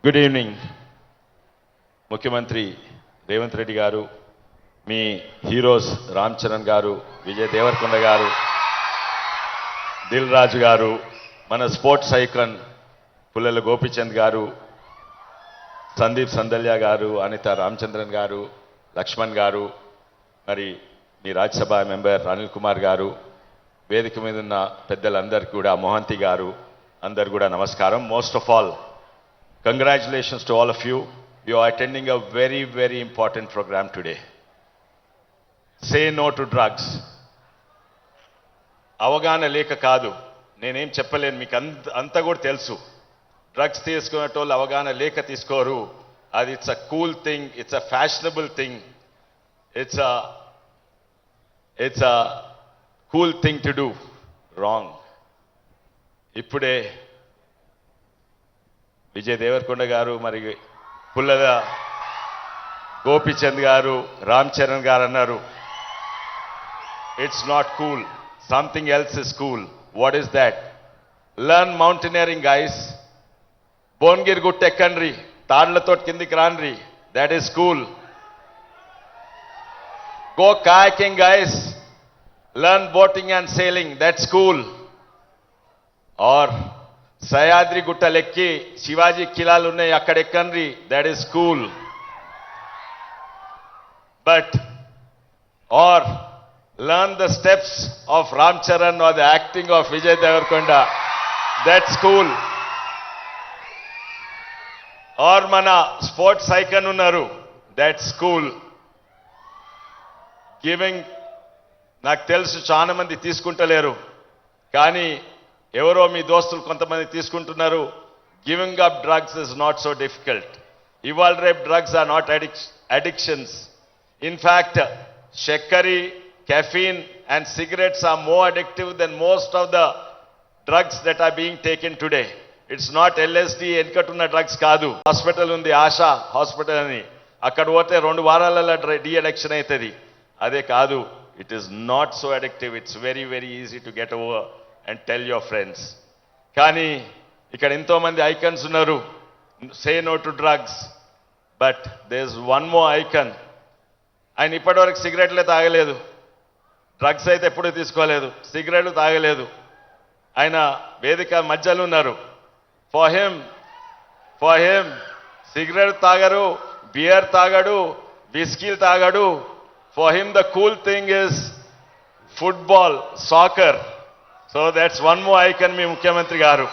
Good evening ముఖ్యమంత్రి రేవంత్ రెడ్డి గారు, మీ heroes Ram Charan గారు, విజయ్ దేవరకొండ గారు, దిల్ రాజు గారు, మన స్పోర్ట్స్ ఐకాన్ పుల్లెల గోపిచంద్ గారు, సందీప్ సందల్య గారు, అనిత రామచంద్రన్ గారు, లక్ష్మణ్ గారు, మరి మీ రాజ్యసభ మెంబర్ అనిల్ కుమార్ గారు, వేదిక మీద ఉన్న పెద్దలందరికీ కూడా, మోహంతి గారు, అందరు కూడా నమస్కారం. Most of all congratulations to all of you. You are attending a very, very important program today. Say no to drugs. అవగాహన లేక కాదు, నేనేం చెప్పలేను, మీకు అంతా కూడా తెలుసు. డ్రగ్స్ తీసుకునేటోళ్ళు అవగాహన లేక తీసుకోరు. అది it's a cool thing, it's a fashionable thing, it's a cool thing to do. Wrong. ఇప్పుడే విజయ్ దేవరకొండ గారు, మరి పుల్లల గోపిచంద్ గారు, రామ్ చరణ్ గారు అన్నారు, it's not cool, something else is cool. What is that? Learn mountaineering guys. Bhuvanagiri గుట్ట ఎక్కండ్రి, తాళ్లతో కిందికి రాండ్రి, that is cool. Go kayaking guys, learn boating and sailing, that's cool. Or Sahyadri గుట్టలెక్కి శివాజీ కిలాలు ఉన్నాయి, అక్కడ ఎక్కండి, that is cool. But or learn the steps of Ram Charan or the acting of Vijay Deverakonda, that's cool. Or మన స్పోర్ట్స్ ఐకాన్ ఉన్నారు, that's cool. Giving, నాకు తెలుసు చాలా మంది తీసుకుంటలేరు, కానీ ఎవరో మీ దోస్తులు కొంతమంది తీసుకుంటున్నారు. Giving up drugs is not so difficult. ఇవాళ రేపు drugs are not addictions. In fact షెక్కరి, caffeine and cigarettes are more addictive than most of the drugs that are being taken today. It's not LSD, వెనుకటున్న drugs కాదు. Hospital ఉంది, Asha hospital అని, అక్కడ పోతే 2 వారాలలో డీ అడిక్షన్ అవుతుంది. అదే కాదు, it is not so addictive. It's very, very easy to get over and tell your friends. కానీ ఇక్కడ ఎంతో మంది ఐకాన్స్ ఉన్నారు, say no to drugs. But there is one more icon. ఆయన ఇప్పటివరకు సిగరెట్లే తాగలేదు, డ్రగ్స్ అయితే ఎప్పుడూ తీసుకోలేదు, సిగరెట్లు తాగలేదు. ఆయన వేదిక మధ్యలో ఉన్నారు. ఫర్ హిమ్ సిగరెట్ తాగరు, బియర్ తాగడు, విస్కీలు తాగడు. For him the cool thing is football, soccer. So that's one more icon, మీ ముఖ్యమంత్రి గారు.